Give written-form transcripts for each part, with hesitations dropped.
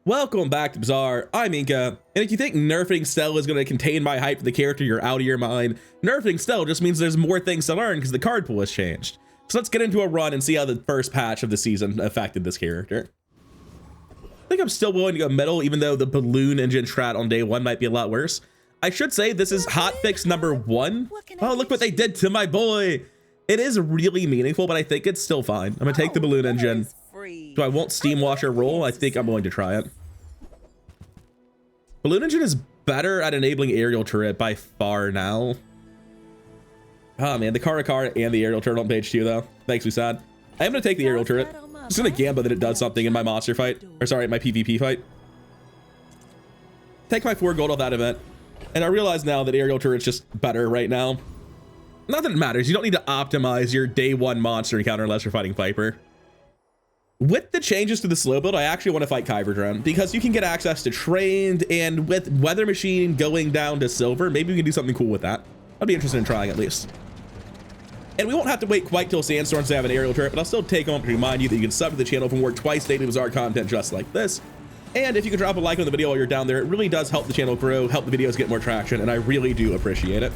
Welcome back to Bazaar. I'm Inca, and if you think nerfing Stell is going to contain my hype for the character, you're out of your mind. Nerfing Stell just means there's more things to learn because the card pool has changed. So let's get into a run and see how the first patch of the season affected this character. I think I'm still willing to go middle, even though the balloon engine strat on day one might be a lot worse. I should say this is hotfix number 1. Oh, look what they did to my boy. It is really meaningful, but I think it's still fine. I'm gonna take the balloon engine. So I won't steam wash or roll. I think I'm willing to try it. Balloon engine is better at enabling aerial turret by far now. Oh man, the Karakara and the aerial turret on page 2 though. Makes me sad. I am gonna take the aerial turret. I'm just gonna gamble that it does something in my monster fight. Or sorry, my PvP fight. Take my 4 gold off that event. And I realize now that aerial turret's just better right now. Not that it matters. You don't need to optimize your day 1 monster encounter unless you're fighting Viper. With the changes to the slow build, I actually want to fight Kyber Drone because you can get access to trained, and with Weather Machine going down to silver, maybe we can do something cool with that. I'd be interested in trying at least. And we won't have to wait quite till Sandstorms to have an aerial turret, but I'll still take on to remind you that you can sub to the channel for more twice daily Bazaar content just like this. And if you could drop a like on the video while you're down there, it really does help the channel grow, help the videos get more traction, and I really do appreciate it.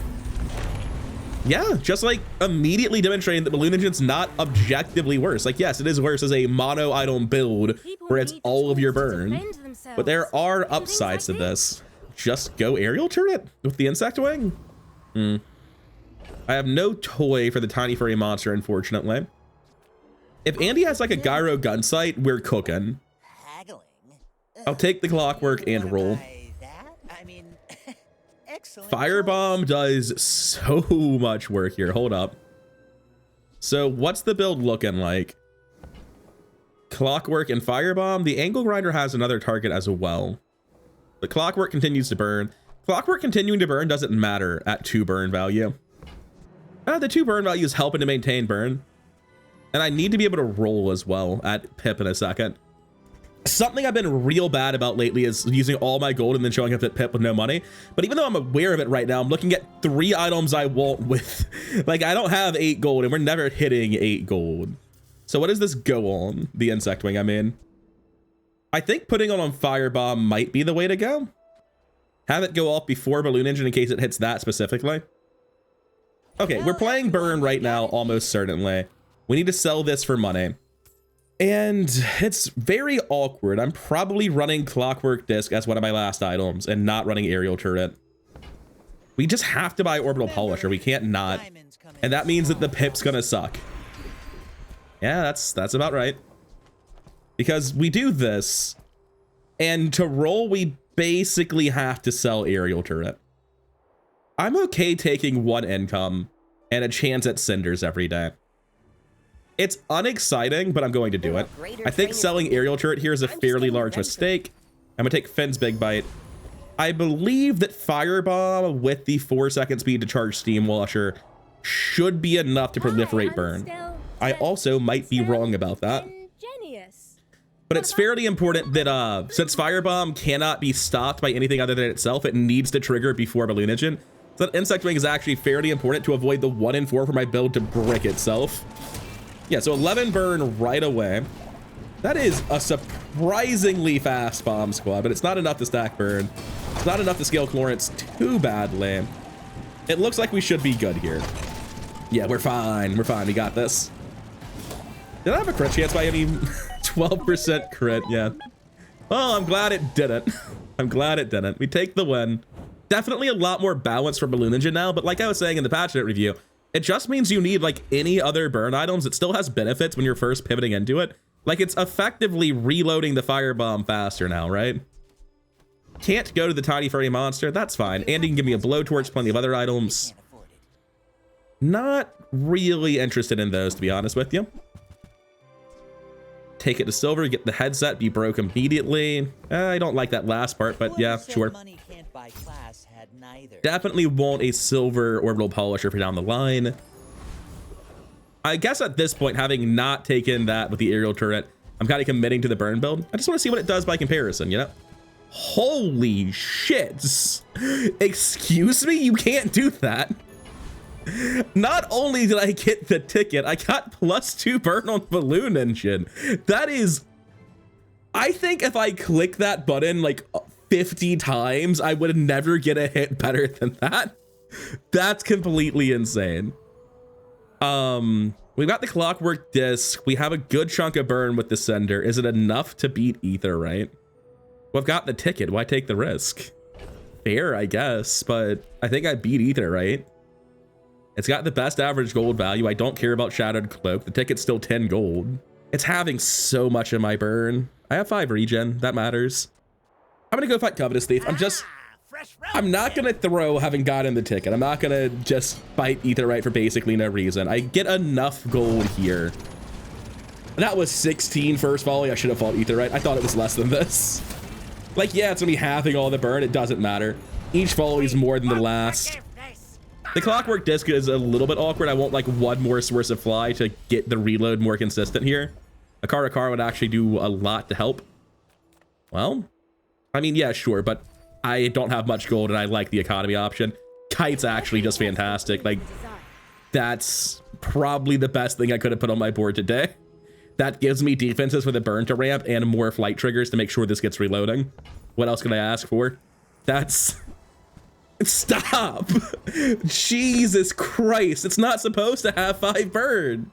Yeah, just like immediately demonstrating that balloon engine's not objectively worse. Like, yes, it is worse as a mono item build where it's all of your burn, but there are upsides to this. Just go aerial turret with the insect wing. I have no toy for the tiny furry monster, unfortunately. If Andy has like a gyro gun sight, we're cooking. I'll take the clockwork and roll. Firebomb does so much work here. Hold up. So what's the build looking like? Clockwork and Firebomb. The Angle Grinder has another target as well. The Clockwork continues to burn. Clockwork continuing to burn doesn't matter at 2 burn value. The 2 burn value is helping to maintain burn. And I need to be able to roll as well at Pip in a second. Something I've been real bad about lately is using all my gold and then showing up at Pip with no money. But even though I'm aware of it right now, I'm looking at 3 items I want with, like, I don't have 8 gold and we're never hitting 8 gold. So what does this go on? The insect wing, I mean. I think putting on Firebomb might be the way to go. Have it go off before balloon engine in case it hits that specifically. Okay, we're playing burn right now, almost certainly. We need to sell this for money. And it's very awkward. I'm probably running Clockwork Disc as one of my last items and not running aerial turret. We just have to buy orbital polisher. We can't not. And that means that the Pip's gonna suck. Yeah, that's about right. Because we do this, and to roll, we basically have to sell aerial turret. I'm okay taking 1 income and a chance at cinders every day. It's unexciting, but I'm going to do it. I think selling aerial turret here is a fairly large mistake. I'm gonna take Finn's Big Bite. I believe that Firebomb with the 4-second speed to charge Steam Washer should be enough to proliferate burn. I also might be wrong about that. But it's fairly important that since Firebomb cannot be stopped by anything other than itself, it needs to trigger before balloon engine. So that insect wing is actually fairly important to avoid the 1 in 4 for my build to brick itself. Yeah, so 11 burn right away. That is a surprisingly fast bomb squad, but it's not enough to stack burn. It's not enough to scale Chlorence too badly. It looks like we should be good here. Yeah, we're fine. We're fine. We got this. Did I have a crit chance by any 12% crit? Yeah. Oh, I'm glad it didn't. I'm glad it didn't. We take the win. Definitely a lot more balance for balloon engine now, but like I was saying in the patch note review, it just means you need like any other burn items. It still has benefits when you're first pivoting into it. Like it's effectively reloading the Firebomb faster now, right? Can't go to the tiny furry monster. That's fine. Andy can give me a blowtorch, plenty of other items. Not really interested in those, to be honest with you. Take it to silver, get the headset, be broke immediately. I don't like that last part, but yeah, sure. Definitely want a silver orbital polisher for down the line. I guess at this point, having not taken that with the aerial turret, I'm kind of committing to the burn build. I just want to see what it does by comparison, you know? Holy shit. Excuse me? You can't do that. Not only did I get the ticket, I got +2 burn on balloon engine. That is I think if I click that button like 50 times, I would never get a hit better than that. That's completely insane. We've got the Clockwork Disc. We have a good chunk of burn with the Sender. Is it enough to beat Ether, right? Well, I've got the ticket. Why take the risk? Fair, I guess, but I think I beat Ether, right? It's got the best average gold value. I don't care about Shattered Cloak. The ticket's still 10 gold. It's having so much of my burn. I have 5 regen. That matters. I'm gonna go fight Covetous Thief. I'm not gonna throw having gotten the ticket. I'm not gonna just fight Etherite for basically no reason. I get enough gold here. That was 16 first volley. I should have fought Etherite. I thought it was less than this. Like, yeah, it's gonna be halving all the burn. It doesn't matter. Each volley is more than the last. The Clockwork Disc is a little bit awkward. I want like one more source of fly to get the reload more consistent here. A Karakar would actually do a lot to help. Well, I mean, yeah, sure, but I don't have much gold and I like the economy option. Kite's actually just fantastic. Like, that's probably the best thing I could have put on my board today. That gives me defenses for the burn to ramp and more flight triggers to make sure this gets reloading. What else can I ask for? That's... Stop! Jesus Christ, it's not supposed to have 5 burn.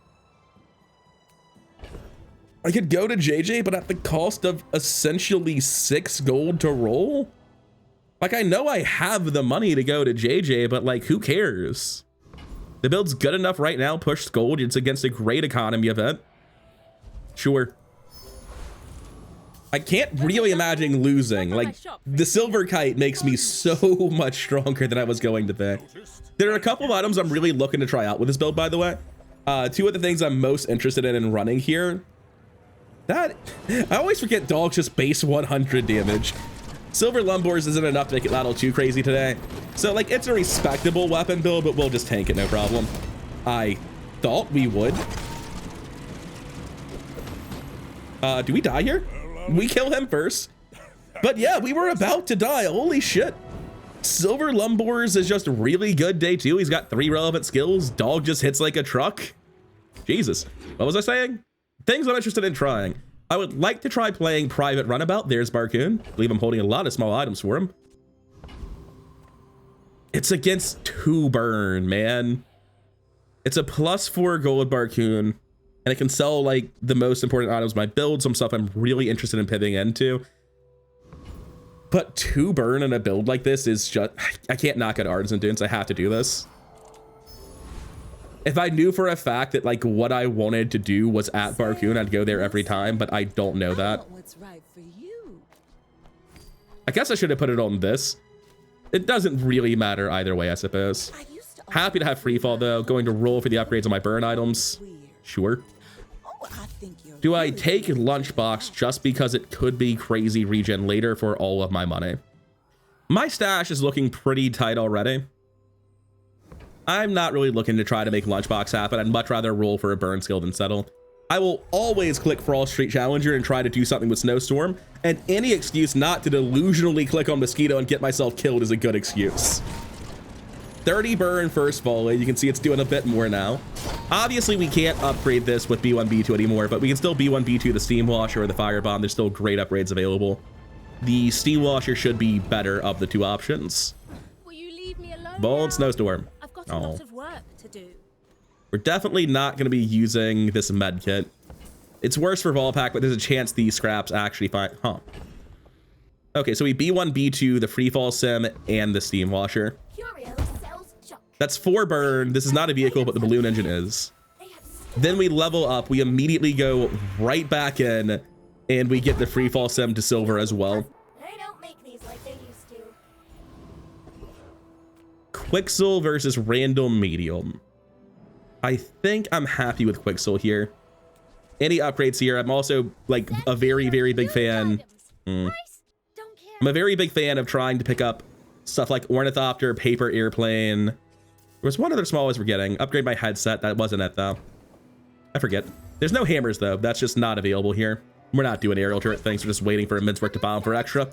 I could go to JJ, but at the cost of essentially 6 gold to roll? Like, I know I have the money to go to JJ, but like, who cares? The build's good enough right now, push gold. It's against a great economy event. Sure. I can't really imagine losing. Like, the Silver Kite makes me so much stronger than I was going to be. There are a couple of items I'm really looking to try out with this build, by the way. 2 of the things I'm most interested in running here. I always forget dogs just base 100 damage. Silver Lumbors isn't enough to make it a little too crazy today. So, like, it's a respectable weapon build, but we'll just tank it, no problem. I thought we would. Do we die here? We kill him first. But yeah, we were about to die. Holy shit. Silver Lumbors is just really good day 2. He's got 3 relevant skills. Dog just hits like a truck. Jesus. What was I saying? Things I'm interested in trying. I would like to try playing Private Runabout. There's Barcoon. I believe I'm holding a lot of small items for him. It's against 2 burn, man. It's a +4 gold Barcoon. And it can sell like the most important items of my build, some stuff I'm really interested in pivoting into. But 2 burn in a build like this is just, I can't knock out Artisan Dunes. I have to do this. If I knew for a fact that like what I wanted to do was at Barcoon, I'd go there every time, but I don't know that. I guess I should have put it on this. It doesn't really matter either way, I suppose. Happy to have free fall though. Going to roll for the upgrades on my burn items. Sure. Do I take Lunchbox just because it could be crazy regen later for all of my money? My stash is looking pretty tight already. I'm not really looking to try to make Lunchbox happen. I'd much rather roll for a burn skill than settle. I will always click Frost Street Challenger and try to do something with Snowstorm, and any excuse not to delusionally click on Mosquito and get myself killed is a good excuse. 30 burn first volley. You can see it's doing a bit more now. Obviously, we can't upgrade this with B1, B2 anymore, but we can still B1, B2 the Steam Washer or the Firebomb. There's still great upgrades available. The Steam Washer should be better of the 2 options. Will you leave me alone? Bold Snowstorm. I've got a lot of work to do. We're definitely not going to be using this med kit. It's worse for Volpack, but there's a chance these scraps actually find... Huh. Okay, so we B1, B2, the Free Fall Sim, and the Steam Washer. That's 4 burn. This is not a vehicle, but the balloon engine is. Then we level up. We immediately go right back in, and we get the free fall sim to silver as well. They don't make these like they used to. Quixel versus Random Medium. I think I'm happy with Quixel here. Any upgrades here? I'm also like a very, very big fan. I'm a very big fan of trying to pick up stuff like Ornithopter, Paper Airplane. There was one other small ones we're getting. Upgrade my headset. That wasn't it though. I forget. There's no hammers though. That's just not available here. We're not doing aerial turret things. We're just waiting for a Mincework to bomb for extra.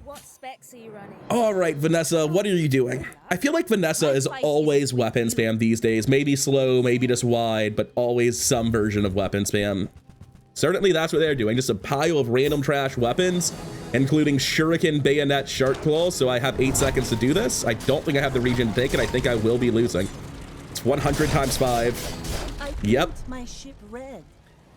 What specs are you running? All right, Vanessa, what are you doing? I feel like Vanessa is always weapon spam these days. Maybe slow, maybe just wide, but always some version of weapon spam. Certainly that's what they're doing. Just a pile of random trash weapons, including shuriken, bayonet, shark claws. So I have 8 seconds to do this. I don't think I have the regen to take it. I think I will be losing. It's 100 times 5. Yep. My ship red.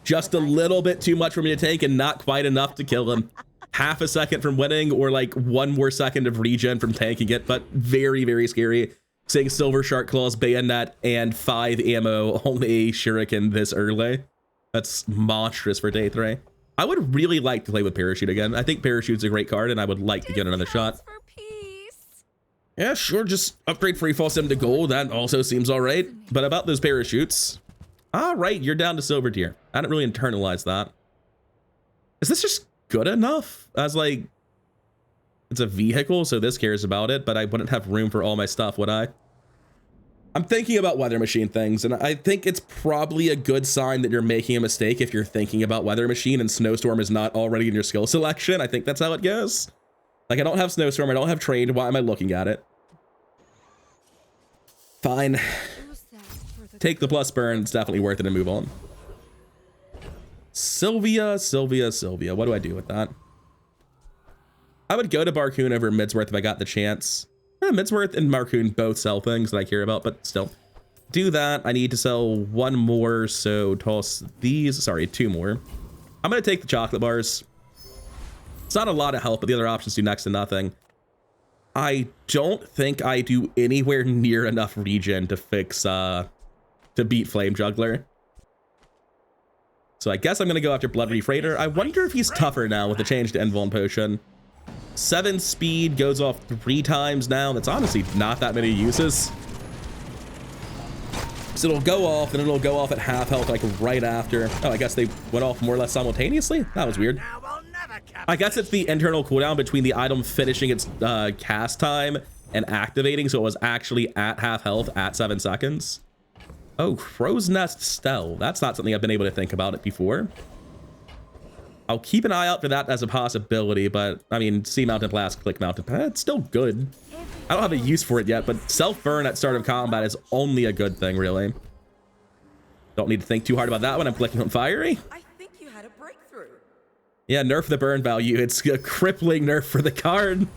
Just a little bit too much for me to take and not quite enough to kill him. Half a second from winning, or like 1 more second of regen from tanking it, but very, very scary. Seeing silver shark claws, bayonet, and 5 ammo, only a shuriken this early. That's monstrous for day 3. I would really like to play with parachute again. I think parachute's a great card, and I would like to get another shot. For peace. Yeah, sure, just upgrade free fall sim to gold. That also seems all right. But about those parachutes, all right, you're down to silver tier. I didn't really internalize that. Is this just good enough as like, it's a vehicle, so this cares about it, but I wouldn't have room for all my stuff, would I? I'm thinking about weather machine things, and I think it's probably a good sign that you're making a mistake if you're thinking about weather machine and snowstorm is not already in your skill selection. I think that's how it goes. Like, I don't have snowstorm, I don't have trained. Why am I looking at it? Fine. Take the plus burn. It's definitely worth it and move on. Sylvia. What do I do with that? I would go to Barcoon over Midsworth if I got the chance. Midsworth and Marcoon both sell things that I care about, but still. Do that. I need to sell 1 more, so toss these. Sorry, 2 more. I'm going to take the chocolate bars. It's not a lot of help, but the other options do next to nothing. I don't think I do anywhere near enough regen to fix, to beat Flame Juggler. So I guess I'm going to go after Blood Refreighter. I wonder if he's tougher now with the change to Invuln Potion. 7 speed goes off 3 times now. That's honestly not that many uses. So it'll go off, and it'll go off at half health, like right after. Oh, I guess they went off more or less simultaneously. That was weird. I guess it's the internal cooldown between the item finishing its cast time and activating, so it was actually at half health at 7 seconds. Oh, Crow's Nest Stell. That's not something I've been able to think about it before. I'll keep an eye out for that as a possibility, but I mean, C-mounted blast, click mounted, it's still good. I don't have a use for it yet, but self-burn at start of combat is only a good thing, really. Don't need to think too hard about that when I'm clicking on fiery. I think you had a breakthrough. Yeah, nerf the burn value. It's a crippling nerf for the card.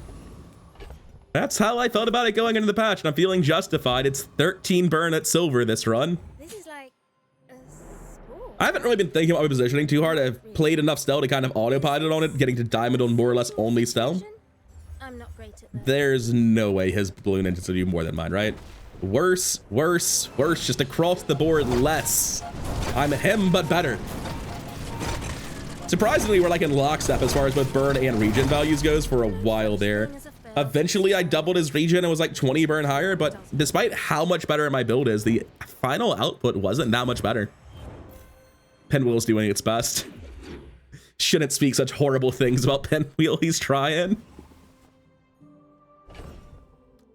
That's how I felt about it going into the patch, and I'm feeling justified. It's 13 burn at silver this run. This is like a sport. I haven't really been thinking about my positioning too hard. I've played enough Stell to kind of autopilot on it, getting to diamond on more or less only Stell. I'm not great at that. There's no way his blue ninjas will do more than mine, right? Worse, just across the board less. I'm him, but better. Surprisingly, we're like in lockstep as far as both burn and regen values goes for a while there. Eventually, I doubled his regen and was like 20 burn higher, but despite how much better my build is, the final output wasn't that much better. Pinwheel's doing its best. Shouldn't speak such horrible things about Pinwheel. He's trying.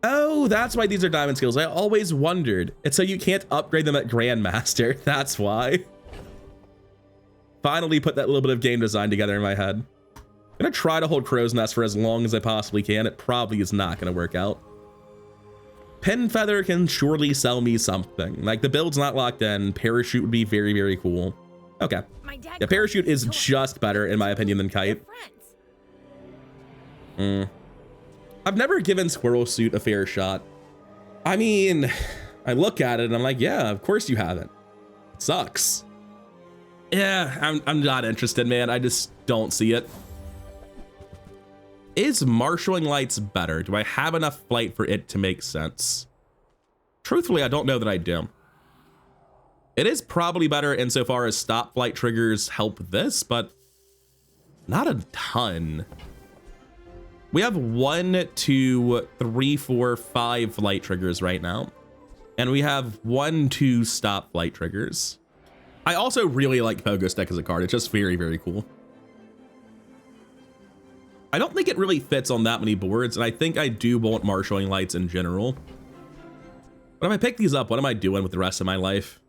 Oh, that's why these are diamond skills. I always wondered. It's so you can't upgrade them at Grandmaster. That's why. Finally put that little bit of game design together in my head. I'm gonna try to hold Crow's Nest for as long as I possibly can. It probably is not gonna work out. Pin Feather can surely sell me something. Like, the build's not locked in. Parachute would be very, very cool. Okay. Yeah, Parachute is just better, in my opinion, than Kite. I've never given Squirrel Suit a fair shot. I mean, I look at it and I'm like, yeah, of course you haven't. It sucks. Yeah, I'm not interested, man. I just don't see it. Is Marshalling Lights better? Do I have enough flight for it to make sense? Truthfully, I don't know that I do. It is probably better insofar as stop flight triggers help this, but not a ton. We have 1, 2, 3, 4, 5 flight triggers right now. And we have 1, 2 stop flight triggers. I also really like Pogo Stick as a card. It's just very, very cool. I don't think it really fits on that many boards, and I think I do want Marshalling Lights in general. But if I pick these up, what am I doing with the rest of my life?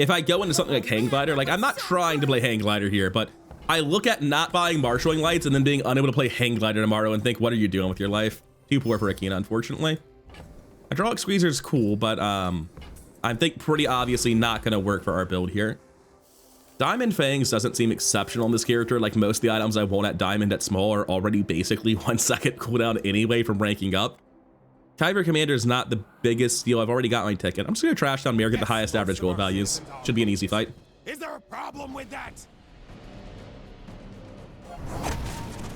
If I go into something like Hang Glider, like, I'm not trying to play Hang Glider here, but I look at not buying Marshalling Lights and then being unable to play Hang Glider tomorrow and think, what are you doing with your life? Too poor for Akina, unfortunately. Hydraulic Squeezer is cool, but I think pretty obviously not going to work for our build here. Diamond Fangs doesn't seem exceptional in this character. Like most of the items I want at Diamond at Small are already basically 1 second cooldown anyway from ranking up. Kyber Commander is not the biggest steal. I've already got my ticket. I'm just gonna trash down Mirror, get the highest average gold values. Should be an easy fight. Is there a problem with that?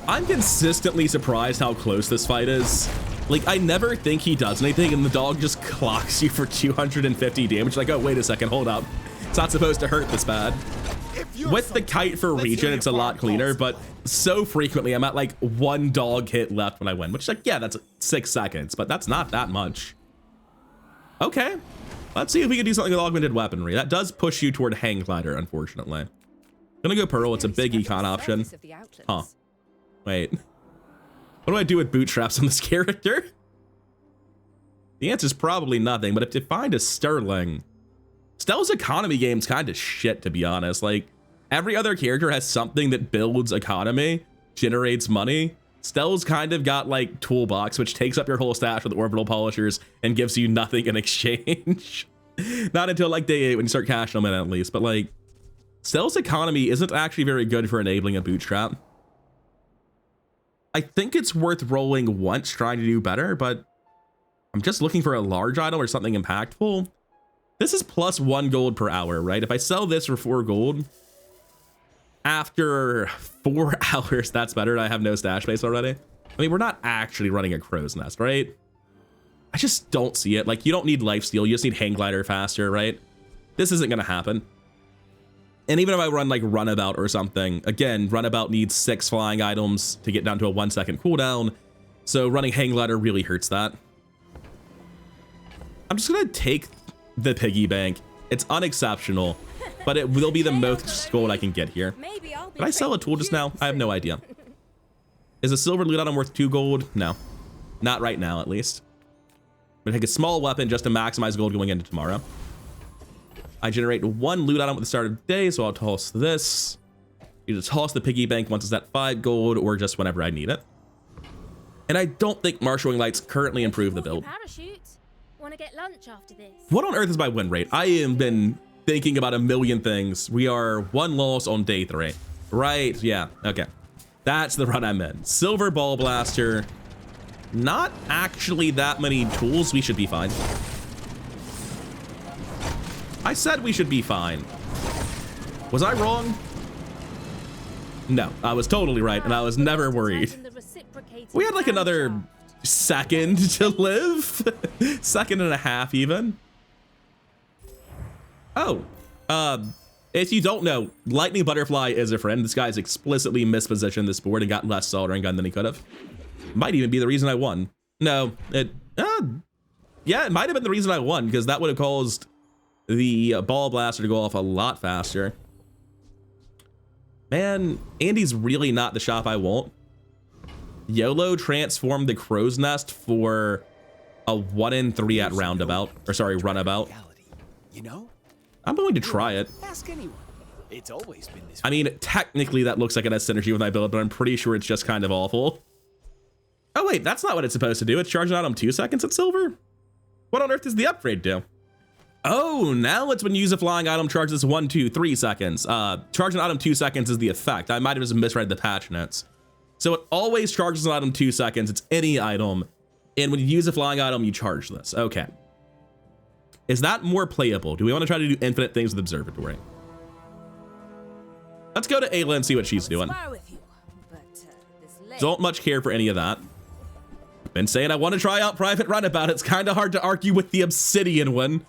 I'm consistently surprised how close this fight is. Like, I never think he does anything and the dog just clocks you for 250 damage. Like, oh, wait a second, hold up. It's not supposed to hurt this bad. With the kite for regen, it's a lot cleaner, but so frequently I'm at like 1 dog hit left when I win, which like, yeah, that's 6 seconds, but that's not that much. Okay, let's see if we can do something with augmented weaponry. That does push you toward Hang Glider, unfortunately. Gonna go Pearl, it's a big econ option. Huh. Wait. What do I do with bootstraps on this character? The answer is probably nothing, but if you find a Sterling, Stell's economy game's kind of shit, to be honest. Like, every other character has something that builds economy, generates money. Stell's kind of got like Toolbox, which takes up your whole stash with orbital polishers and gives you nothing in exchange. Not until like day 8 when you start cashing them in at least, but like, Stell's economy isn't actually very good for enabling a bootstrap. I think it's worth rolling once trying to do better, but I'm just looking for a large item or something impactful. This is plus 1 gold per hour, right? If I sell this for 4 gold, after 4 hours, that's better. I have no stash space already. I mean, we're not actually running a crow's nest, right? I just don't see it. Like, you don't need lifesteal. You just need Hang Glider faster, right? This isn't going to happen. And even if I run like Runabout or something, again, Runabout needs 6 flying items to get down to a 1 second cooldown. So running Hang Glider really hurts that. I'm just going to take the piggy bank. It's unexceptional, but it will be the most gold I can get here. Did I sell a tool just now? I have no idea. Is a silver loot item worth 2 gold? No, not right now, at least. I'm gonna take a small weapon just to maximize gold going into tomorrow. I generate 1 loot item at the start of the day, so I'll toss this. You just toss the piggy bank once it's at 5 gold or just whenever I need it. And I don't think marshalling lights currently improve the build. Want to get lunch after this? What on earth is my win rate? I have been thinking about a million things. We are 1 loss on day 3. Right, yeah, okay. That's the run I'm in. Silver Ball Blaster. Not actually that many tools. We should be fine. I said we should be fine. Was I wrong? No, I was totally right, and I was never worried. We had like another second to live. Second and a half even. Oh, if you don't know, Lightning Butterfly is a friend. This guy's explicitly mispositioned this board and got less soldering gun than he could have. Might even be the reason I won. No, yeah, it might have been the reason I won, because that would have caused the ball blaster to go off a lot faster. Man, Andy's really not the shop I want. YOLO transformed the crow's nest for a 1 in 3 at roundabout, or sorry, runabout. You know? I'm going to try it. Ask anyone. It's always been this way. I mean, technically that looks like it has synergy with my build, but I'm pretty sure it's just kind of awful. Oh wait, that's not what it's supposed to do. It's charging item 2 seconds at silver. What on earth does the upgrade do? Oh, now it's when you use a flying item, charges 1, 2, 3 seconds. Charging item 2 seconds is the effect. I might have just misread the patch notes. So it always charges an item 2 seconds. It's any item. And when you use a flying item, you charge this. Okay. Is that more playable? Do we want to try to do infinite things with Observatory? Let's go to Ayla and see what she's doing. Don't much care for any of that. Been saying I want to try out Private Runabout. It's kind of hard to argue with the Obsidian one.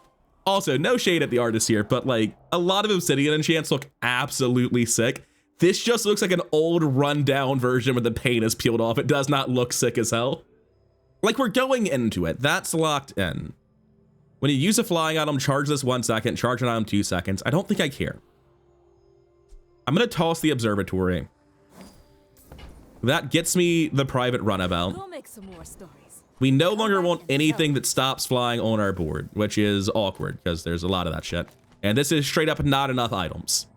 Also, no shade at the artist here, but like a lot of Obsidian enchants look absolutely sick. This just looks like an old rundown version where the paint is peeled off. It does not look sick as hell. Like, we're going into it. That's locked in. When you use a flying item, charge this 1 second, charge an item 2 seconds. I don't think I care. I'm going to toss the Observatory. That gets me the Private Runabout. We'll make some more stories. We no longer want anything that stops flying on our board, which is awkward because there's a lot of that shit. And this is straight up not enough items.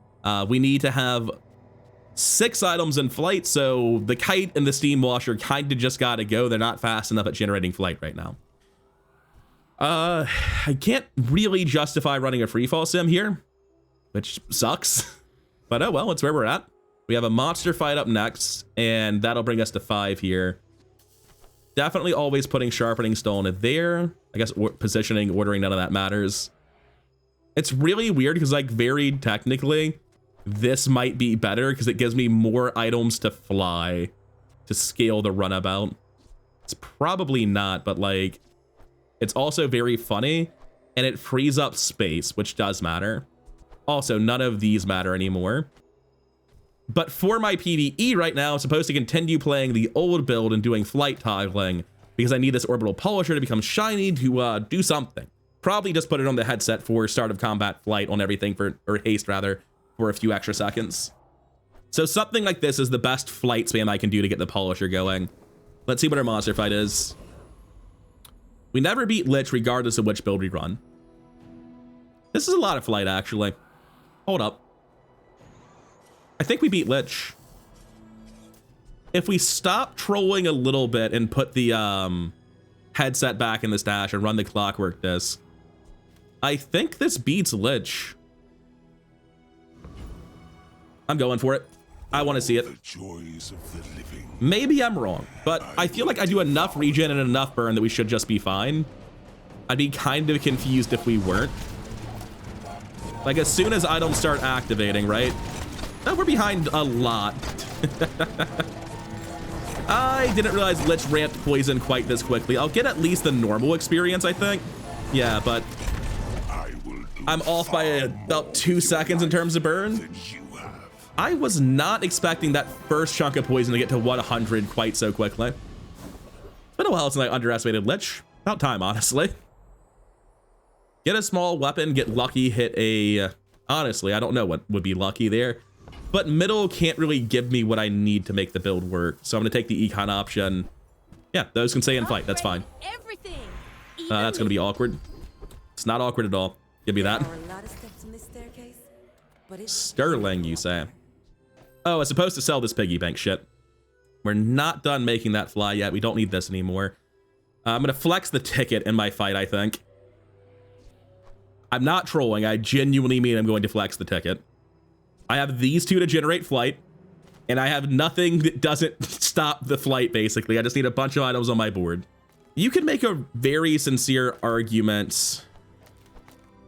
We need to have 6 items in flight, so the kite and the steam washer kind of just got to go. They're not fast enough at generating flight right now. I can't really justify running a freefall sim here, which sucks. But oh well, it's where we're at. We have a monster fight up next, and that'll bring us to 5 here. Definitely always putting Sharpening Stone there. I guess positioning, ordering, none of that matters. It's really weird because, like, very technically, this might be better because it gives me more items to fly to scale the Runabout. It's probably not, but, like, it's also very funny, and it frees up space, which does matter. Also, none of these matter anymore. But for my PvE right now, I'm supposed to continue playing the old build and doing flight toggling because I need this orbital polisher to become shiny to do something. Probably just put it on the headset for start of combat flight on everything or haste rather, for a few extra seconds. So something like this is the best flight spam I can do to get the polisher going. Let's see what our monster fight is. We never beat Lich regardless of which build we run. This is a lot of flight actually. Hold up. I think we beat Lich. If we stop trolling a little bit and put the headset back in the stash and run the clockwork disc, I think this beats Lich. I'm going for it. I want to see it. Maybe I'm wrong, but I feel like I do enough regen and enough burn that we should just be fine. I'd be kind of confused if we weren't. Like, as soon as items start activating, right? Oh, we're behind a lot. I didn't realize Lich ramped poison quite this quickly. I'll get at least the normal experience, I think. Yeah, but I'm off by about 2 seconds in terms of burn. I was not expecting that first chunk of poison to get to 100 quite so quickly. It's been a while since I underestimated Lich. About time, honestly. Get a small weapon, get lucky, hit a... Honestly, I don't know what would be lucky there. But middle can't really give me what I need to make the build work. So I'm going to take the econ option. Yeah, those can stay in fight. That's fine. That's going to be awkward. It's not awkward at all. Give me that. Sterling, you say? Oh, I was supposed to sell this piggy bank shit. We're not done making that fly yet. We don't need this anymore. I'm going to flex the ticket in my fight, I think. I'm not trolling. I genuinely mean I'm going to flex the ticket. I have these two to generate flight, and I have nothing that doesn't stop the flight, basically. I just need a bunch of items on my board. You could make a very sincere argument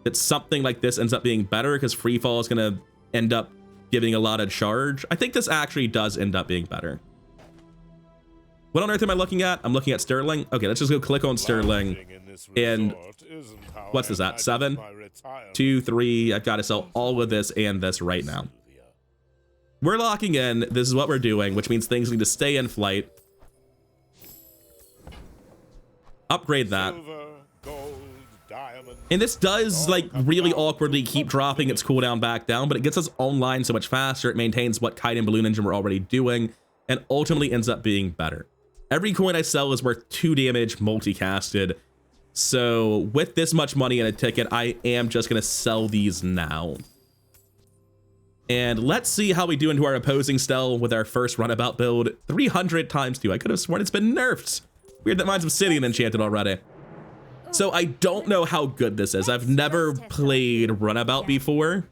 that something like this ends up being better because free fall is going to end up giving a lot of charge. I think this actually does end up being better. What on earth am I looking at? I'm looking at Sterling. Okay, let's just go click on Sterling. And what's this at? 7, 2, 3. I've got to sell all of this and this right now. We're locking in. This is what we're doing, which means things need to stay in flight. Upgrade that. And this does, like, really awkwardly keep dropping its cooldown back down, but it gets us online so much faster. It maintains what Kite and Balloon Engine we're already doing, and ultimately ends up being better. Every coin I sell is worth 2 damage multicasted. So with this much money in a ticket, I am just going to sell these now. And let's see how we do into our opposing stell with our first Runabout build. 300 times 2. I could have sworn it's been nerfed. Weird that mine's Obsidian enchanted already. So I don't know how good this is. I've never played Runabout before.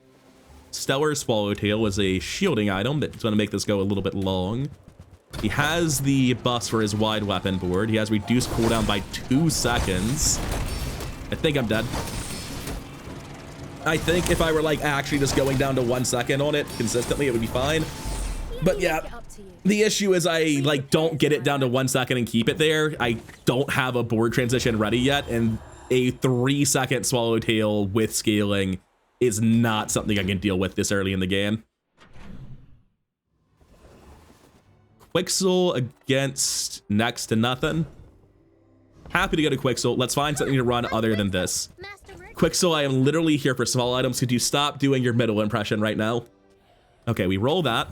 Stellar Swallowtail is a shielding item that's going to make this go a little bit long. He has the buffs for his wide weapon board. He has reduced cooldown by 2 seconds. I think I'm dead. I think if I were like actually just going down to 1 second on it consistently, it would be fine. But yeah, the issue is I like don't get it down to 1 second and keep it there. I don't have a board transition ready yet, and a 3-second Swallowtail with scaling is not something I can deal with this early in the game. Quixel against next to nothing. Happy to go to Quixel. Let's find something to run other than this. Quixel, I am literally here for small items. Could you stop doing your middle impression right now? Okay, we roll that.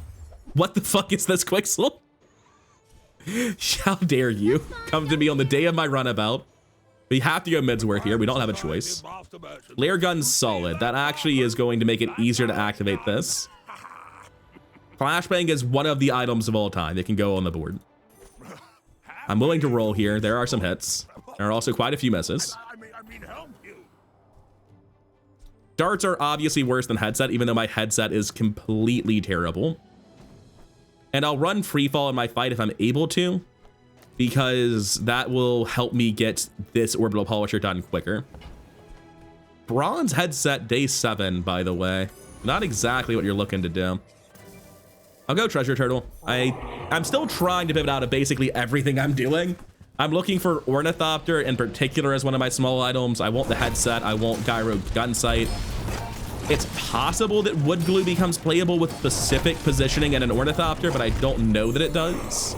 What the fuck is this, Quixel? How dare you come to me on the day of my runabout. We have to go Midsworth here. We don't have a choice. Layer gun's solid. That actually is going to make it easier to activate this. Flashbang is one of the items of all time. It can go on the board. I'm willing to roll here. There are some hits. There are also quite a few misses. Darts are obviously worse than headset, even though my headset is completely terrible. And I'll run free fall in my fight if I'm able to, because that will help me get this orbital polisher done quicker. Bronze headset day 7, by the way. Not exactly what you're looking to do. I'll go treasure turtle. I'm still trying to pivot out of basically everything I'm doing. I'm looking for ornithopter in particular as one of my small items. I want the headset. I want gyro gun sight. It's possible that wood glue becomes playable with specific positioning and an ornithopter, but I don't know that it does.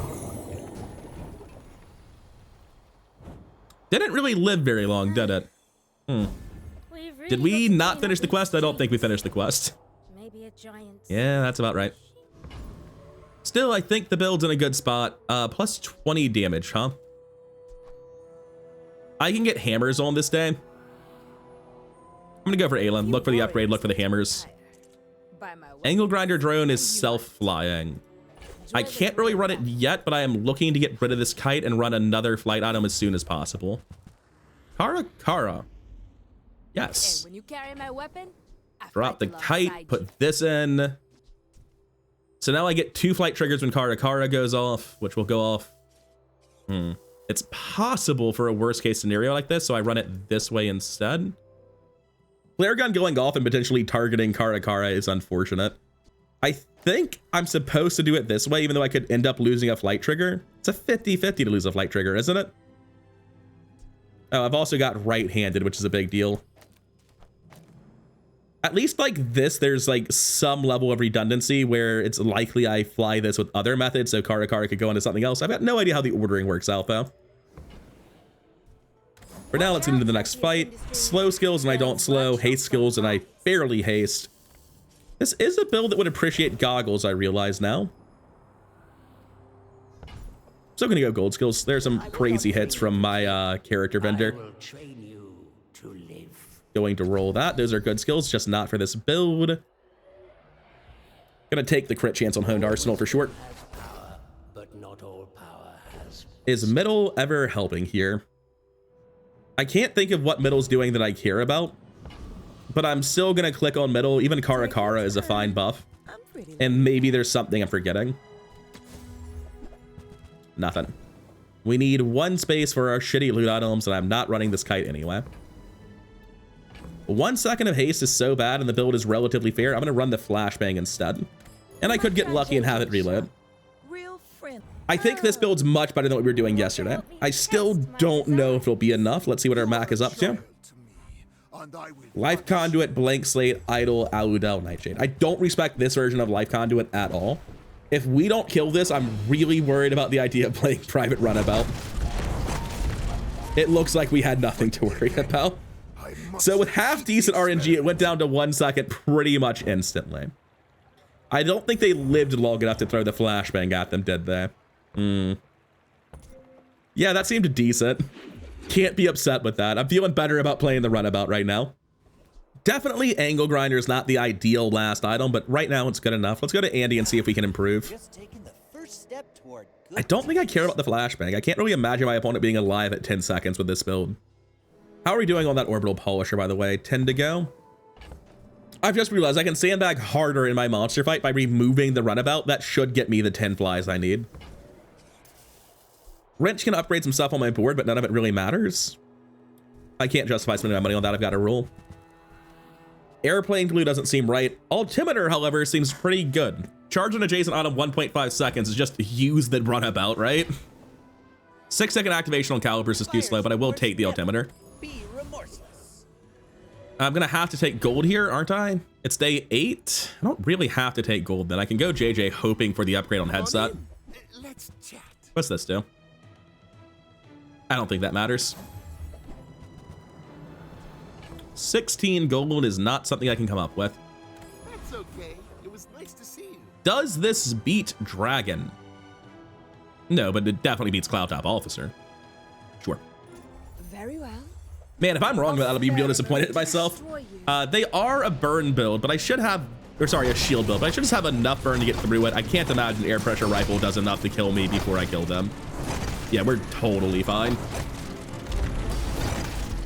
Didn't really live very long, did it? Did we not finish the quest? I don't think we finished the quest. Maybe a giant. Yeah, that's about right. Still, I think the build's in a good spot. Plus 20 damage, huh? I can get hammers on this day. I'm gonna go for Aelin. Look for the upgrade, look for the hammers. Angle grinder drone is self-flying. I can't really run it yet, but I am looking to get rid of this kite and run another flight item as soon as possible. Kara. Yes. When you carry my weapon, Drop the kite, put this in. So now I get 2 flight triggers when Kara goes off, which will go off. It's possible for a worst case scenario like this, so I run it this way instead. Flare gun going off and potentially targeting Kara is unfortunate. I think I'm supposed to do it this way, even though I could end up losing a flight trigger. It's a 50-50 to lose a flight trigger, isn't it? Oh, I've also got right-handed, which is a big deal. At least like this, there's like some level of redundancy where it's likely I fly this with other methods, so Kara could go into something else. I've got no idea how the ordering works out, though. For now, let's get into the next fight. Slow skills and I don't slow. Haste skills and I barely haste. This is a build that would appreciate goggles, I realize now. So I'm gonna go gold skills. There's some crazy hits from my character vendor. Going to roll that. Those are good skills, just not for this build. Gonna take the crit chance on Honed Arsenal for short. Is middle ever helping here? I can't think of what middle's doing that I care about, but I'm still gonna click on middle. Even Kara is a fine buff. And maybe there's something I'm forgetting. Nothing. We need 1 space for our shitty loot items, and I'm not running this kite anyway. 1 second of haste is so bad and the build is relatively fair. I'm gonna run the flashbang instead. And I could get lucky and have it reload. I think this build's much better than what we were doing yesterday. I still don't know if it'll be enough. Let's see what our Mac is up to. Life Conduit, Blank Slate, Idol, Aludel, Nightshade. I don't respect this version of Life Conduit at all. If we don't kill this, I'm really worried about the idea of playing Private Runabout. It looks like we had nothing to worry about. So with half decent RNG, it went down to 1 second pretty much instantly. I don't think they lived long enough to throw the flashbang at them, did they? Yeah, that seemed decent. Can't be upset with that. I'm feeling better about playing the Runabout right now. Definitely Angle Grinder is not the ideal last item, but right now it's good enough. Let's go to Andy and see if we can improve. I don't think I care about the flashbang. I can't really imagine my opponent being alive at 10 seconds with this build. How are we doing on that orbital polisher, by the way? 10 to go. I've just realized I can sandbag harder in my monster fight by removing the Runabout. That should get me the 10 flies I need. Wrench can upgrade some stuff on my board, but none of it really matters. I can't justify spending my money on that. I've got a rule. Airplane glue doesn't seem right. Altimeter, however, seems pretty good. Charge an adjacent item 1.5 seconds is just use the Runabout, right? 6-second activation on calibers is too slow, but I will take the altimeter. I'm gonna have to take gold here, aren't I? It's day 8. I don't really have to take gold then. I can go JJ hoping for the upgrade on headset. Let's chat. What's this do? I don't think that matters. 16 gold is not something I can come up with. That's okay. It was nice to see you. Does this beat Dragon? No, but it definitely beats Cloud Top Officer. Sure. Very well. Man, if I'm wrong about that, I'll be real disappointed in myself. They are a burn build, but I should have, or sorry, a shield build, but I should just have enough burn to get through it. I can't imagine air pressure rifle does enough to kill me before I kill them. Yeah, we're totally fine.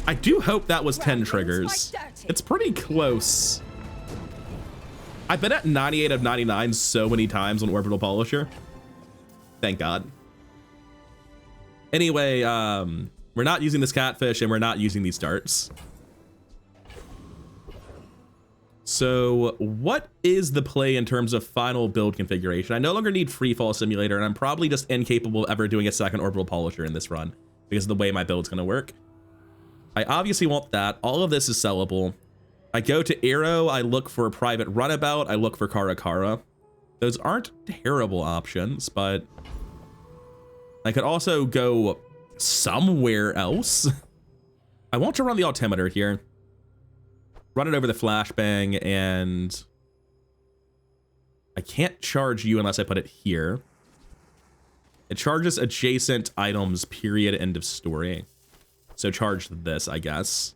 I do hope that was 10 Groundlings triggers. fight dirty. It's pretty close. I've been at 98 of 99 so many times on Orbital Polisher. Thank God. Anyway, we're not using this catfish and we're not using these darts. So what is the play in terms of final build configuration? I no longer need Freefall Simulator, and I'm probably just incapable of ever doing a second Orbital Polisher in this run because of the way my build's gonna work. I obviously want that. All of this is sellable. I go to Arrow, I look for Private Runabout, I look for Karakara. Those aren't terrible options, but I could also go somewhere else. I want to run the Altimeter here. Run it over the Flashbang, and I can't charge you unless I put it here. It charges adjacent items, period, end of story. So charge this, I guess.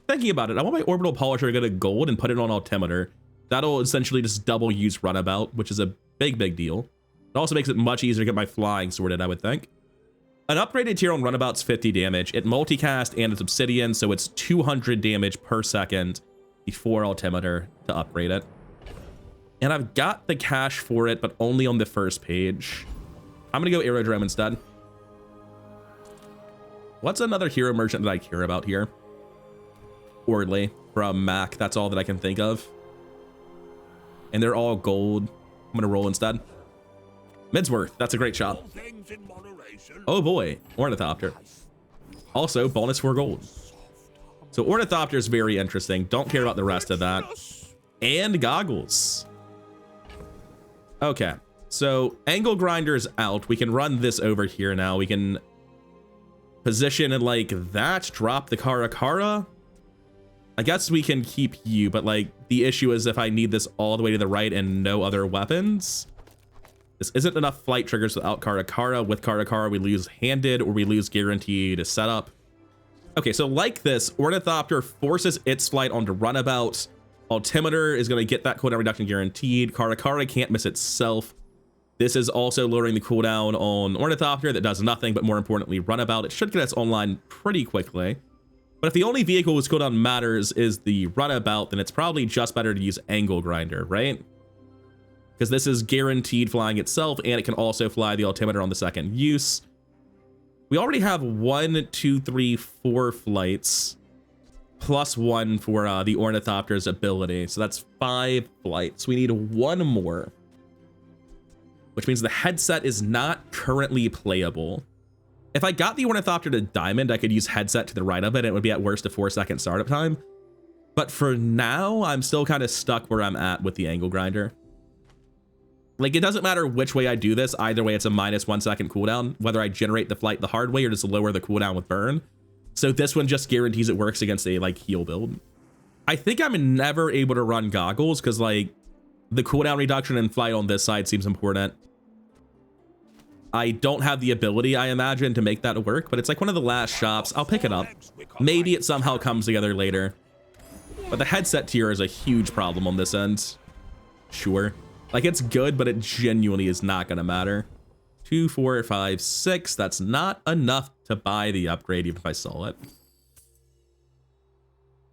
Thinking about it, I want my Orbital Polisher to go to gold and put it on Altimeter. That'll essentially just double use Runabout, which is a big deal. It also makes it much easier to get my flying sorted, I would think. An upgraded tier on Runabout's 50 damage. It multicast and it's obsidian, so it's 200 damage per second before Altimeter to upgrade it. And I've got the cash for it, but only on the first page. I'm gonna go Aerodrome instead. What's another hero merchant that I care about here? Ordley from Mac, that's all that I can think of. And they're all gold. I'm gonna roll instead. Midsworth, that's a great shot. Oh boy, Ornithopter. Also, bonus 4 gold. So Ornithopter is very interesting. Don't care about the rest of that. And Goggles. Okay, so Angle Grinder's out. We can run this over here now. We can position it like that, drop the Karakara. I guess we can keep you, but like the issue is if I need this all the way to the right and no other weapons. This isn't enough flight triggers without Karakara. With Karakara, we lose handed or we lose guarantee to setup. Okay, so like this, Ornithopter forces its flight onto Runabout. Altimeter is going to get that cooldown reduction guaranteed. Karakara can't miss itself. This is also lowering the cooldown on Ornithopter that does nothing, but more importantly, Runabout. It should get us online pretty quickly. But if the only vehicle whose cooldown matters is the Runabout, then it's probably just better to use Angle Grinder, right? Because this is guaranteed flying itself, and it can also fly the Altimeter on the second use. We already have 1, 2, 3, 4 flights, plus 1 for the Ornithopter's ability. So that's 5 flights. We need 1 more, which means the headset is not currently playable. If I got the Ornithopter to Diamond, I could use headset to the right of it. It would be at worst a 4-second startup time. But for now, I'm still kind of stuck where I'm at with the Angle Grinder. Like, it doesn't matter which way I do this. Either way, it's a -1 second cooldown, whether I generate the flight the hard way or just lower the cooldown with burn. So this one just guarantees it works against a like heal build. I think I'm never able to run Goggles because like the cooldown reduction and flight on this side seems important. I don't have the ability, I imagine, to make that work, but it's like one of the last shops. I'll pick it up. Maybe it somehow comes together later. But the headset tier is a huge problem on this end. Sure. Like, it's good, but it genuinely is not going to matter. 2, 4, 5, 6. That's not enough to buy the upgrade, even if I sell it.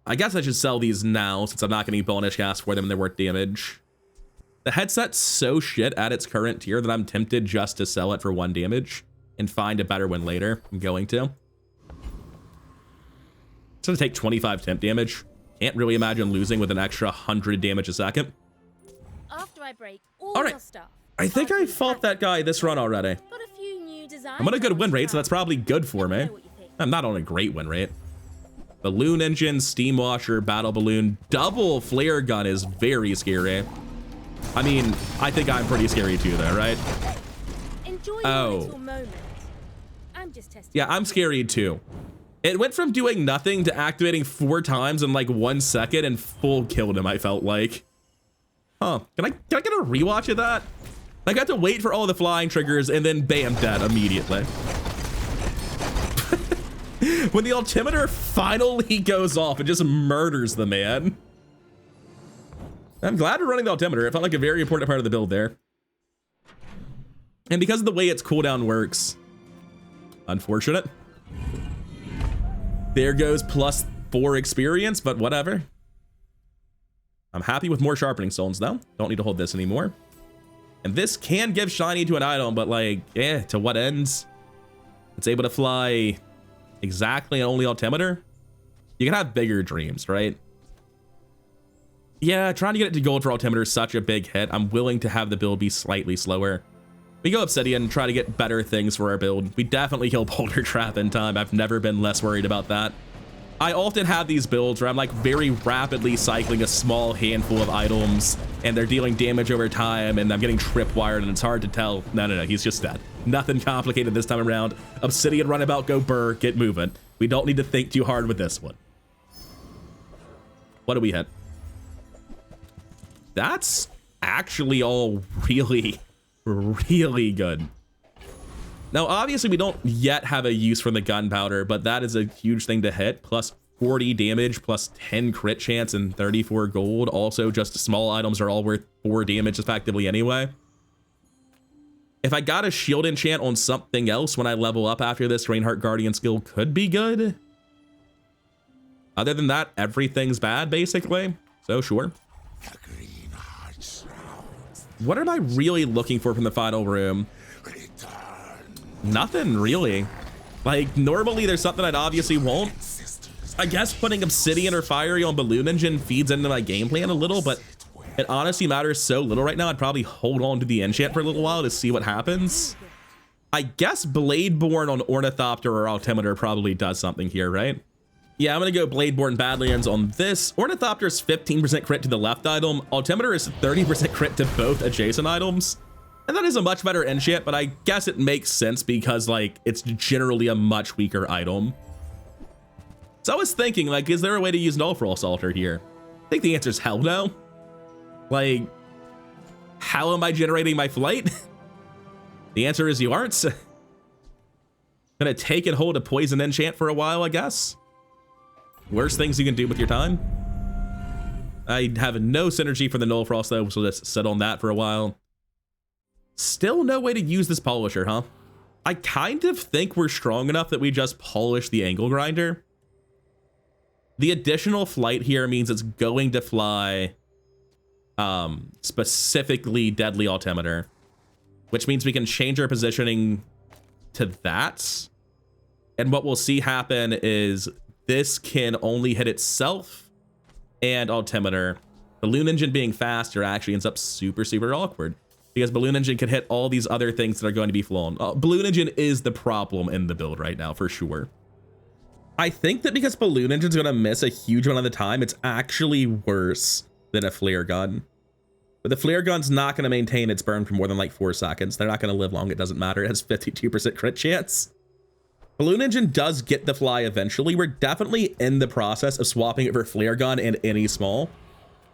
I guess I should sell these now, since I'm not getting bonus cast for them and they're worth damage. The headset's so shit at its current tier that I'm tempted just to sell it for 1 damage and find a better one later. I'm going to. It's going to take 25 temp damage. Can't really imagine losing with an extra 100 damage a second. After I break all All right. your stuff. I think I fought that guy this run already. Got a few new designs. I'm on a good win rate, so that's probably good for me. Know what you think. I'm not on a great win rate. Balloon engine, steam washer, battle balloon, double flare gun is very scary. I mean, I think I'm pretty scary too, though, right? Enjoy Oh. your little moment. I'm just testing. Yeah, I'm scary too. It went from doing nothing to activating 4 times in like 1 second and full killed him, I felt like. Huh, can I get a rewatch of that? I got to wait for all the flying triggers and then bam, dead immediately. When the altimeter finally goes off, it just murders the man. I'm glad we're running the altimeter. It felt like a very important part of the build there. And because of the way its cooldown works, unfortunate. There goes +4 experience, but whatever. I'm happy with more sharpening stones though. Don't need to hold this anymore. And this can give shiny to an item, but like, to what ends? It's able to fly exactly and only altimeter. You can have bigger dreams, right? Yeah, trying to get it to gold for altimeter is such a big hit. I'm willing to have the build be slightly slower. We go Obsidian and try to get better things for our build. We definitely kill Boulder Trap in time. I've never been less worried about that. I often have these builds where I'm like very rapidly cycling a small handful of items and they're dealing damage over time and I'm getting tripwired and it's hard to tell. No, he's just dead. Nothing complicated this time around. Obsidian Runabout, go burr, get moving. We don't need to think too hard with this one. What do we hit? That's actually all really good. Now, obviously, we don't yet have a use for the gunpowder, but that is a huge thing to hit. Plus 40 damage, plus 10 crit chance, and 34 gold. Also, just small items are all worth 4 damage effectively anyway. If I got a shield enchant on something else when I level up after this, Reinhardt Guardian skill could be good. Other than that, everything's bad, basically. So, sure. What am I really looking for from the final room? Nothing really. Like, normally there's something I'd obviously want. I guess putting Obsidian or Fiery on Balloon Engine feeds into my game plan a little, but it honestly matters so little right now. I'd probably hold on to the enchant for a little while to see what happens. I guess Bladeborn on Ornithopter or Altimeter probably does something here, right? Yeah, I'm gonna go Bladeborn Badlands on this. Ornithopter's 15% crit to the left item. Altimeter is 30% crit to both adjacent items. And that is a much better enchant, but I guess it makes sense because, like, it's generally a much weaker item. So I was thinking, like, is there a way to use Null Frost Altar here? I think the answer is hell no. Like, how am I generating my flight? The answer is you aren't. Gonna take and hold a poison enchant for a while, I guess. Worst things you can do with your time. I have no synergy for the Null Frost though, so let's sit on that for a while. Still no way to use this polisher, huh? I kind of think we're strong enough that we just polish the angle grinder. The additional flight here means it's going to fly specifically deadly altimeter, which means we can change our positioning to that. And what we'll see happen is this can only hit itself and altimeter. Balloon Engine being faster actually ends up super awkward because Balloon Engine can hit all these other things that are going to be flown. Balloon Engine is the problem in the build right now for sure. I think that because Balloon Engine's going to miss a huge amount of the time, it's actually worse than a flare gun. But the flare gun's not going to maintain its burn for more than like 4 seconds. They're not going to live long. It doesn't matter. It has 52% crit chance. Balloon Engine does get the fly eventually. We're definitely in the process of swapping it for flare gun and any small.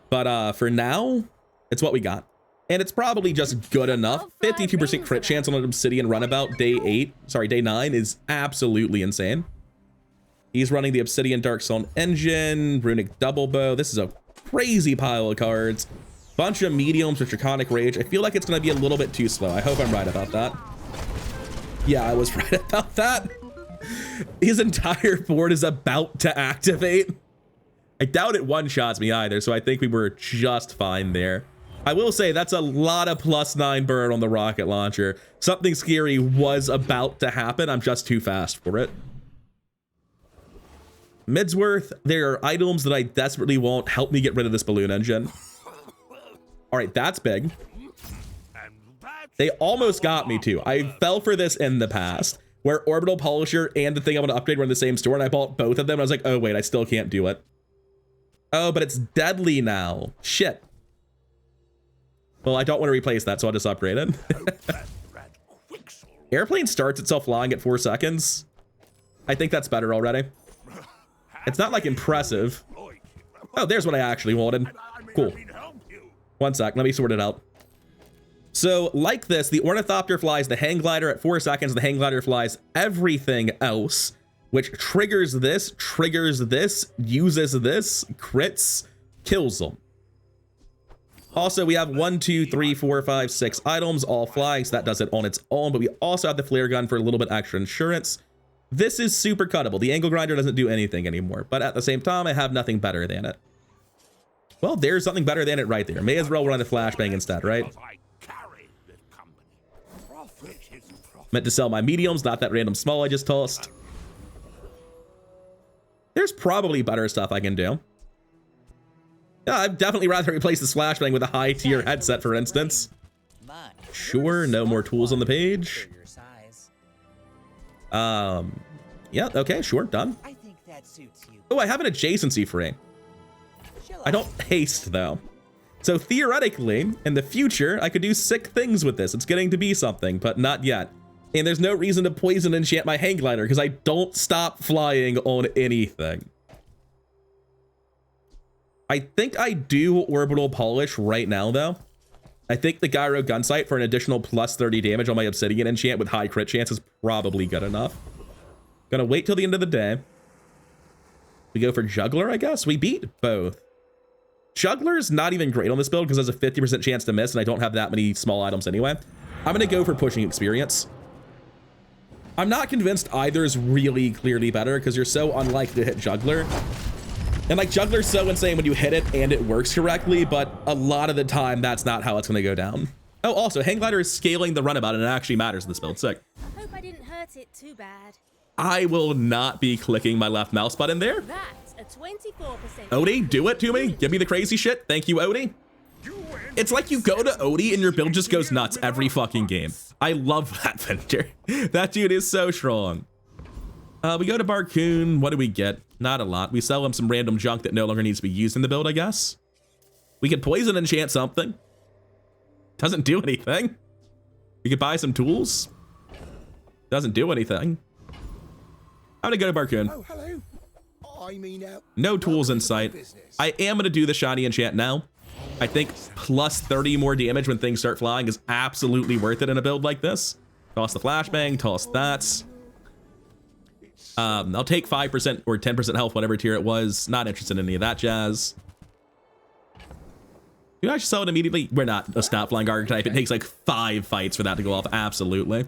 But for now, it's what we got. And it's probably just good enough. 52% crit chance on an Obsidian Runabout day 9 is absolutely insane. He's running the Obsidian Darkstone Engine, Runic Double Bow. This is a crazy pile of cards. Bunch of mediums with Draconic Rage. I feel like it's going to be a little bit too slow. I hope I'm right about that. Yeah, I was right about that. His entire board is about to activate. I doubt it one-shots me either, so I think we were just fine there. I will say that's a lot of +9 burn on the rocket launcher. Something scary was about to happen. I'm just too fast for it. Midsworth, there are items that I desperately want. Help me get rid of this Balloon Engine. All right, that's big. They almost got me too. I fell for this in the past, where Orbital Polisher and the thing I want to upgrade were in the same store, and I bought both of them. I was like, oh wait, I still can't do it. Oh, but it's deadly now. Shit. Well, I don't want to replace that, so I'll just upgrade it. Airplane starts itself flying at 4 seconds. I think that's better already. It's not like impressive. Oh, there's what I actually wanted. Cool. 1 sec, let me sort it out. So like this, the Ornithopter flies the Hang Glider at 4 seconds. The Hang Glider flies everything else, which triggers this, uses this, crits, kills them. Also, we have 1, 2, 3, 4, 5, 6 items all flying, so that does it on its own, but we also have the flare gun for a little bit extra insurance. This is super cuttable. The angle grinder doesn't do anything anymore, but at the same time, I have nothing better than it. Well, there's something better than it right there. May as well run a flashbang instead, right? Meant to sell my mediums, not that random small I just tossed. There's probably better stuff I can do. Yeah, I'd definitely rather replace the flashbang with a high tier headset, for instance. Sure, no more tools on the page. Yeah, okay, sure, done. I think that suits you. Oh, I have an adjacency free. I don't haste, though. So theoretically, in the future, I could do sick things with this. It's getting to be something, but not yet. And there's no reason to poison enchant my hang glider because I don't stop flying on anything. I think I do orbital polish right now, though. I think the gyro gunsight for an additional plus 30 damage on my obsidian enchant with high crit chance is probably good enough. Gonna wait till the end of the day. We go for juggler, I guess. We beat both. Juggler's not even great on this build because there's a 50% chance to miss and I don't have that many small items anyway. I'm gonna go for pushing experience. I'm not convinced either is really clearly better because you're so unlikely to hit juggler. And like juggler's so insane when you hit it and it works correctly, but a lot of the time that's not how it's gonna go down. Oh, also hang glider is scaling the runabout and it actually matters in this build. Sick. Hope I didn't hurt it too bad. I will not be clicking my left mouse button there. That's a 24%. Odie, do it to me. Give me the crazy shit. Thank you, Odie. It's like you go to Odie and your build just goes nuts every fucking game. I love that vendor. That dude is so strong. We go to Barcoon. What do we get? Not a lot. We sell him some random junk that no longer needs to be used in the build, I guess. We could poison enchant something. Doesn't do anything. We could buy some tools. Doesn't do anything. I'm gonna go to Barcoon. Oh, hello. I mean, no tools in sight. business. I am gonna do the shiny enchant now. I think plus 30 more damage when things start flying is absolutely worth it in a build like this. Toss the flashbang, toss that. I'll take 5% or 10% health, whatever tier it was. Not interested in any of that jazz. You actually sell it immediately. We're not a snap flying archetype. It takes like 5 fights for that to go off. Absolutely.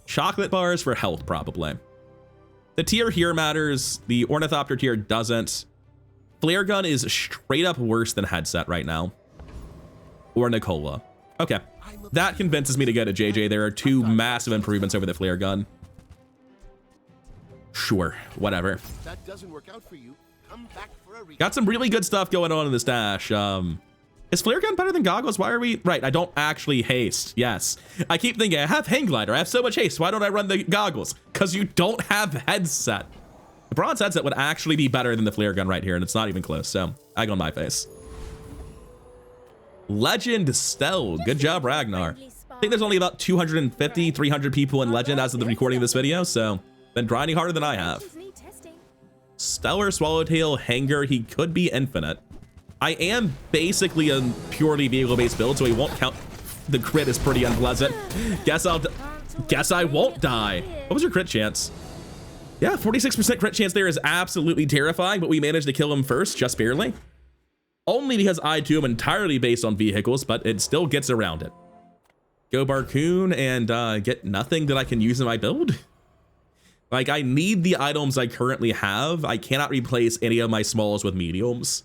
Chocolate bars for health, probably. The tier here matters. The Ornithopter tier doesn't. Flare gun is straight up worse than headset right now. Or Nicola. Okay. That convinces me to go to JJ. There are 2 massive improvements over the flare gun. Sure, whatever. If that doesn't work out for you, come back for a Got some really good stuff going on in the stash. Is flare gun better than goggles? Why are we right? I don't actually haste. Yes, I keep thinking I have hang glider. I have so much haste. Why don't I run the goggles? Because you don't have headset. The bronze headset would actually be better than the flare gun right here, and it's not even close. So egg on my face. Legend Stell. Good job, Ragnar. I think there's only about 250, 300 people in Legend as of the recording of this video. So been grinding harder than I have. Stellar Swallowtail Hanger. He could be infinite. I am basically a purely vehicle-based build, so he won't count. The crit is pretty unpleasant. Guess I won't die. What was your crit chance? Yeah, 46% crit chance there is absolutely terrifying, but we managed to kill him first, just barely. Only because I too am entirely based on vehicles, but it still gets around it. Go Barcoon and get nothing that I can use in my build. Like, I need the items I currently have. I cannot replace any of my smalls with mediums.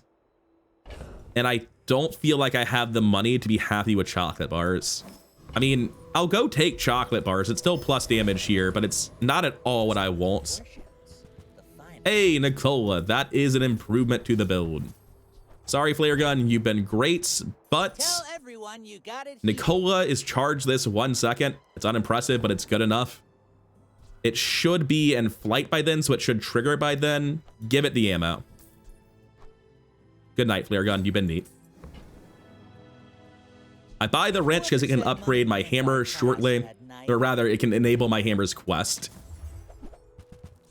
And I don't feel like I have the money to be happy with chocolate bars. I mean, I'll go take chocolate bars. It's still plus damage here, but it's not at all what I want. Hey, Nicola, that is an improvement to the build. Sorry, Flare Gun, you've been great, but Tell everyone you got it. Nicola is charged this 1 second. It's unimpressive, but it's good enough. It should be in flight by then, so it should trigger by then. Give it the ammo. Good night, Flare Gun. You've been neat. I buy the wrench because it can upgrade my hammer shortly, or rather, it can enable my hammer's quest.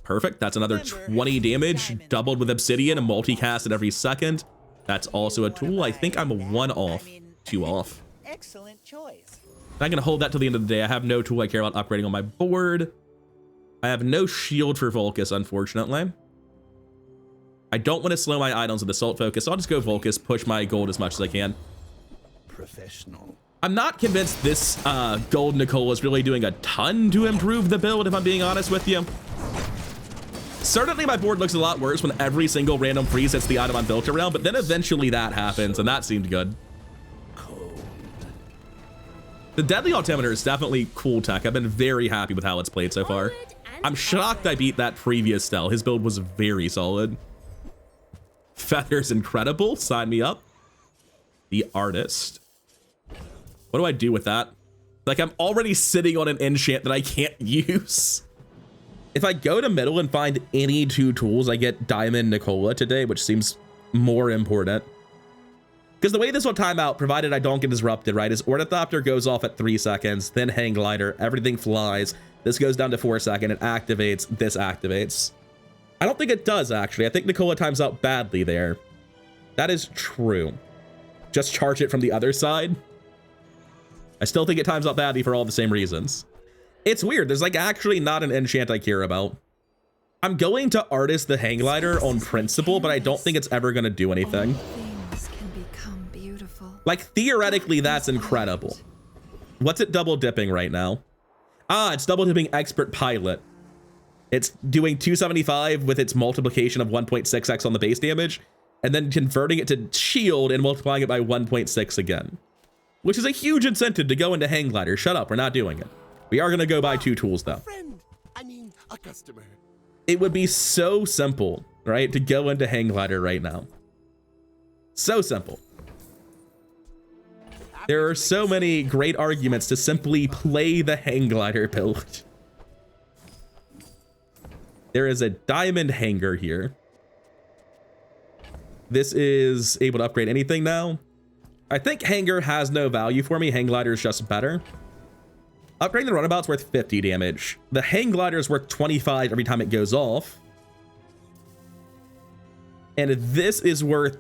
Perfect. That's another 20 damage, doubled with obsidian and multicast at every second. That's also a tool. I think I'm a 1 off, 2 off. Excellent choice. I'm gonna hold that till the end of the day. I have no tool I care about upgrading on my board. I have no shield for Volcus, unfortunately. I don't want to slow my items with Assault Focus, so I'll just go Volcus, push my gold as much as I can. professional. I'm not convinced this gold Nicole is really doing a ton to improve the build, if I'm being honest with you. Certainly my board looks a lot worse when every single random freeze hits the item I'm built around, but then eventually that happens, and that seemed good. The Deadly Altimeter is definitely cool tech. I've been very happy with how it's played so far. I'm shocked I beat that previous Stell. His build was very solid. Feather's incredible. Sign me up. The Artist. What do I do with that? Like, I'm already sitting on an enchant that I can't use. If I go to middle and find any 2 tools, I get Diamond Nicola today, which seems more important. Because the way this will time out, provided I don't get disrupted, right, is Ornithopter goes off at 3 seconds, then Hang Glider, everything flies. This goes down to 4 seconds, it activates, this activates. I don't think it does, actually. I think Nicola times out badly there. That is true. Just charge it from the other side. I still think it times out badly for all the same reasons. It's weird. There's like actually not an enchant I care about. I'm going to Artist the Hang Glider on principle, but I don't think it's ever going to do anything. Things can become beautiful. Like, theoretically, that's incredible. What's it double dipping right now? Ah, it's double dipping Expert Pilot. It's doing 275 with its multiplication of 1.6x on the base damage, and then converting it to shield and multiplying it by 1.6 again. Which is a huge incentive to go into Hang Glider. Shut up, we're not doing it. We are going to go buy 2 tools, though. Friend, I mean, a customer. It would be so simple, right, to go into Hang Glider right now. So simple. There are so many great arguments to simply play the Hang Glider build. There is a diamond hanger here. This is able to upgrade anything now. I think hanger has no value for me. Hang Glider is just better. Upgrading the Runabout's worth 50 damage. The Hang Glider is worth 25 every time it goes off. And this is worth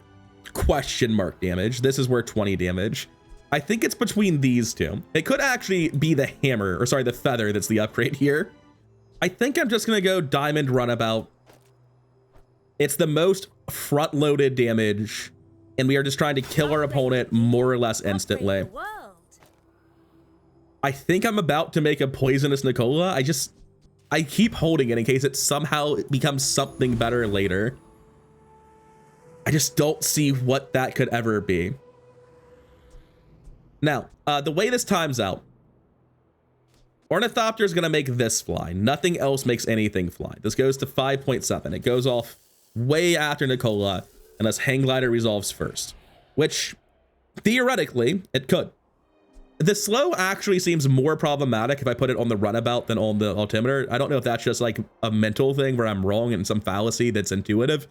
question mark damage. This is worth 20 damage. I think it's between these two. It could actually be the hammer, or sorry, the feather that's the upgrade here. I think I'm just gonna go Diamond Runabout. It's the most front-loaded damage, and we are just trying to kill our opponent more or less instantly. I think I'm about to make a Poisonous Nicola. I keep holding it in case it somehow becomes something better later. I just don't see what that could ever be. Now, the way this times out, Ornithopter is going to make this fly. Nothing else makes anything fly. This goes to 5.7. It goes off way after Nicola, unless Hang Glider resolves first, which theoretically it could. The slow actually seems more problematic if I put it on the Runabout than on the Altimeter. I don't know if that's just like a mental thing where I'm wrong and some fallacy that's intuitive.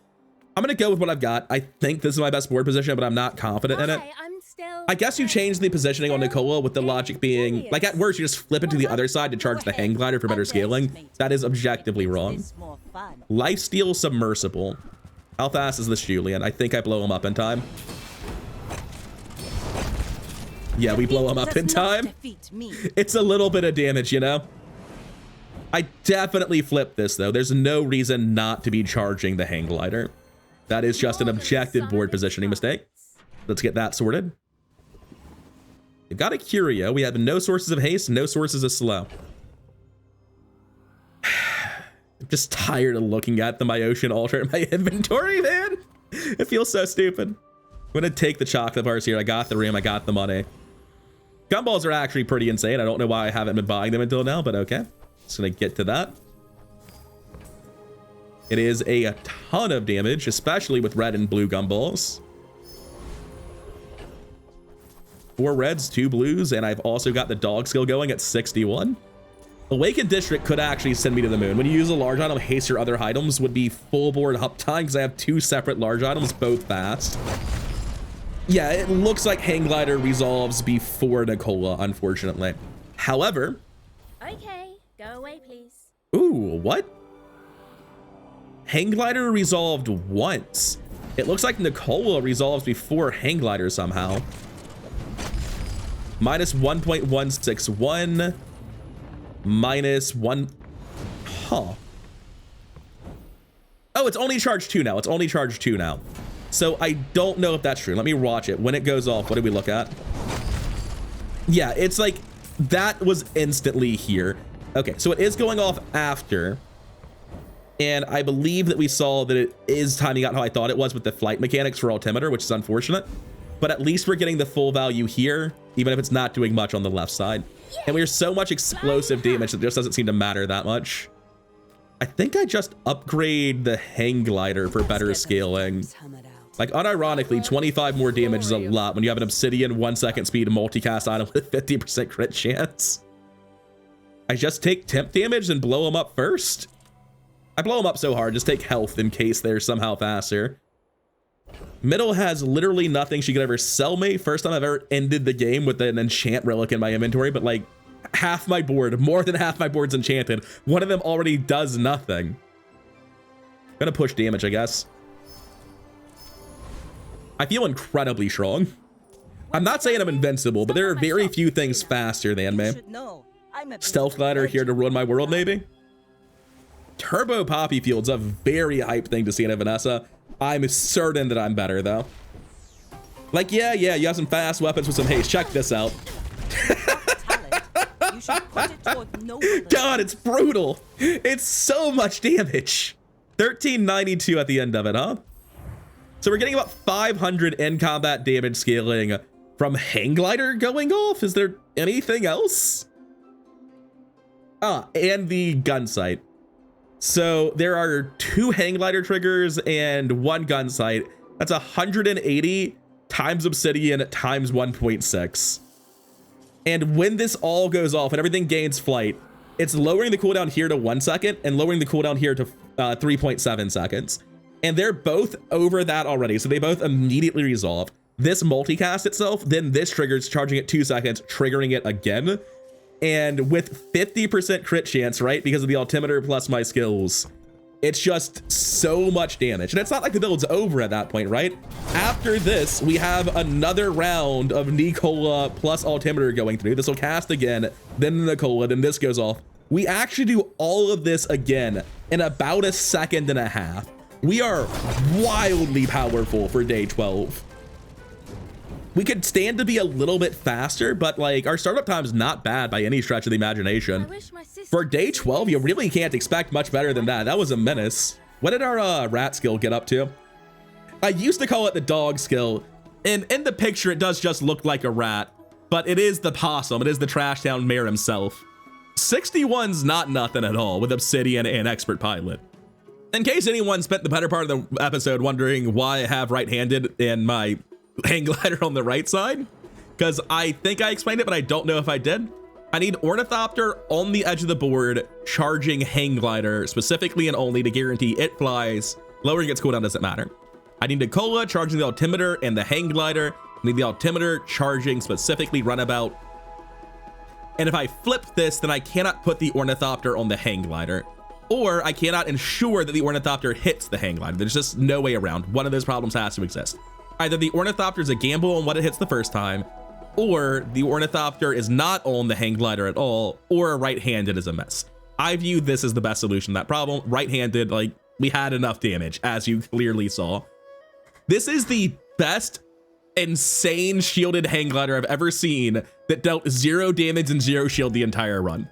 I'm going to go with what I've got. I think this is my best board position, but I'm not confident in it. I guess you change the positioning on Nicola with the logic being, like at worst, you just flip it to the other side to charge the Hang Glider for better scaling. That is objectively wrong. Lifesteal Submersible. How fast is this Julian? I think I blow him up in time. Yeah, we blow him up in time. It's a little bit of damage, you know? I definitely flipped this, though. There's no reason not to be charging the Hang Glider. That is just an objective board positioning mistake. Let's get that sorted. We've got a Curio. We have no sources of haste, no sources of slow. I'm just tired of looking at the Myocean altar in my inventory, man. It feels so stupid. I'm gonna take the chocolate bars here. I got the room, I got the money. Gumballs are actually pretty insane. I don't know why I haven't been buying them until now, but okay. Just gonna get to that. It is a ton of damage, especially with red and blue gumballs. 4 reds, 2 blues, and I've also got the dog skill going at 61. Awakened District could actually send me to the moon. When you use a large item, haste your other items would be full board uptime because I have 2 separate large items, both fast. Yeah, it looks like Hang Glider resolves before Nicola, unfortunately. However... Okay, go away, please. Ooh, what? Hang Glider resolved once. It looks like Nicola resolves before Hang Glider somehow. Minus 1.161. Minus 1. Huh. Oh, it's only charged 2 now. It's only charged 2 now. So I don't know if that's true. Let me watch it. When it goes off, what do we look at? Yeah, it's like that was instantly here. Okay, so it is going off after. And I believe that we saw that it is timing out how I thought it was with the flight mechanics for altimeter, which is unfortunate. But at least we're getting the full value here, even if it's not doing much on the left side. And we're so much explosive damage that just doesn't seem to matter that much. I think I just upgrade the hang glider for better scaling. Like, unironically, 25 more damage is a lot when you have an obsidian 1 second speed multicast item with 50% crit chance. I just take temp damage and blow them up first. I blow them up so hard, just take health in case they're somehow faster. Middle has literally nothing she could ever sell me. First time I've ever ended the game with an enchant relic in my inventory, but like half my board, more than half my board's enchanted. One of them already does nothing. Gonna push damage, I guess. I feel incredibly strong. I'm not saying I'm invincible, but there are very few things faster than me. Stealth glider here to ruin my world, maybe? Turbo Poppy Field's a very hype thing to see in a Vanessa. I'm certain that I'm better, though. Like, yeah, you have some fast weapons with some haste. Check this out. God, it's brutal. It's so much damage. 1392 at the end of it, huh? So we're getting about 500 in combat damage scaling from hang glider going off. Is there anything else? And the gun sight. So there are 2 hang glider triggers and 1 gun sight. That's 180 times obsidian times 1.6. And when this all goes off and everything gains flight, it's lowering the cooldown here to 1 second and lowering the cooldown here to 3.7 seconds. And they're both over that already, so they both immediately resolve. This multicast itself, then this triggers, charging it 2 seconds, triggering it again. And with 50% crit chance, right, because of the altimeter plus my skills, it's just so much damage. And it's not like the build's over at that point, right? After this, we have another round of Nicola plus altimeter going through. This will cast again, then Nicola, then this goes off. We actually do all of this again in about a second and a half. We are wildly powerful for day 12. We could stand to be a little bit faster, but like our startup time is not bad by any stretch of the imagination. For day 12, you really can't expect much better than that. That was a menace. What did our rat skill get up to? I used to call it the dog skill, and in the picture it does just look like a rat, but it is the possum. It is the trash town mayor himself. 61's not nothing at all with obsidian and expert pilot. In case anyone spent the better part of the episode wondering why I have right-handed and my hang glider on the right side, because I think I explained it, but I don't know if I did. I need Ornithopter on the edge of the board, charging hang glider specifically and only to guarantee it flies. Lowering its cooldown doesn't matter. I need Nicola charging the altimeter and the hang glider. I need the altimeter charging specifically Runabout. And if I flip this, then I cannot put the Ornithopter on the hang glider, or I cannot ensure that the Ornithopter hits the hang glider. There's just no way around. One of those problems has to exist. Either the Ornithopter is a gamble on what it hits the first time, or the Ornithopter is not on the hang glider at all, or right-handed is a mess. I view this as the best solution to that problem. Right-handed, like, we had enough damage, as you clearly saw. This is the best insane shielded hang glider I've ever seen that dealt 0 damage and 0 shield the entire run.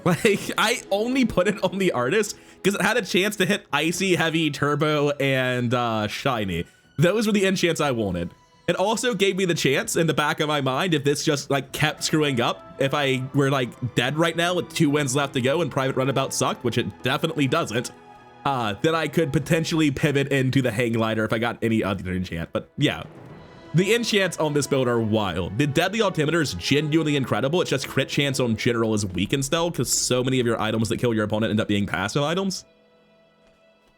Like, I only put it on the artist because it had a chance to hit icy, heavy, turbo, and shiny. Those were the enchants I wanted. It also gave me the chance in the back of my mind, if this just like kept screwing up, if I were like dead right now with 2 wins left to go and Private Runabout sucked, which it definitely doesn't, then I could potentially pivot into the hang glider if I got any other enchant. But yeah, the enchants on this build are wild. The deadly altimeter is genuinely incredible. It's just crit chance on general is weakened still because so many of your items that kill your opponent end up being passive items.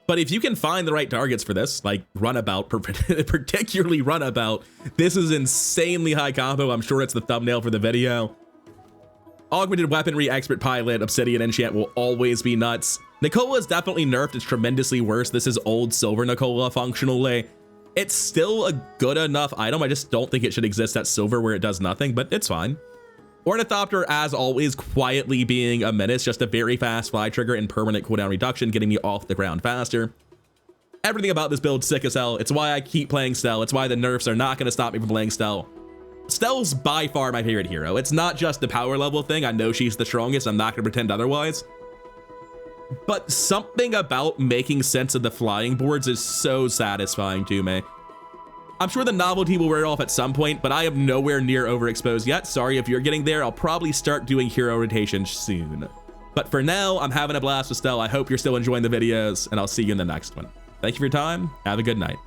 But if you can find the right targets for this, like Runabout, particularly Runabout, this is insanely high combo. I'm sure it's the thumbnail for the video. Augmented weaponry, expert pilot, obsidian enchant will always be nuts. Nicola is definitely nerfed. It's tremendously worse. This is old silver Nicola functionally. It's still a good enough item. I just don't think it should exist at silver where it does nothing, but it's fine. Ornithopter, as always, quietly being a menace, just a very fast fly trigger and permanent cooldown reduction, getting me off the ground faster. Everything about this build sick as hell. It's why I keep playing Stell. It's why the nerfs are not going to stop me from playing Stell. Stell's by far my favorite hero. It's not just the power level thing. I know she's the strongest. I'm not going to pretend otherwise. But something about making sense of the flying boards is so satisfying to me. I'm sure the novelty will wear off at some point, but I am nowhere near overexposed yet. Sorry if you're getting there. I'll probably start doing hero rotations soon. But for now, I'm having a blast with Stell. I hope you're still enjoying the videos, and I'll see you in the next one. Thank you for your time. Have a good night.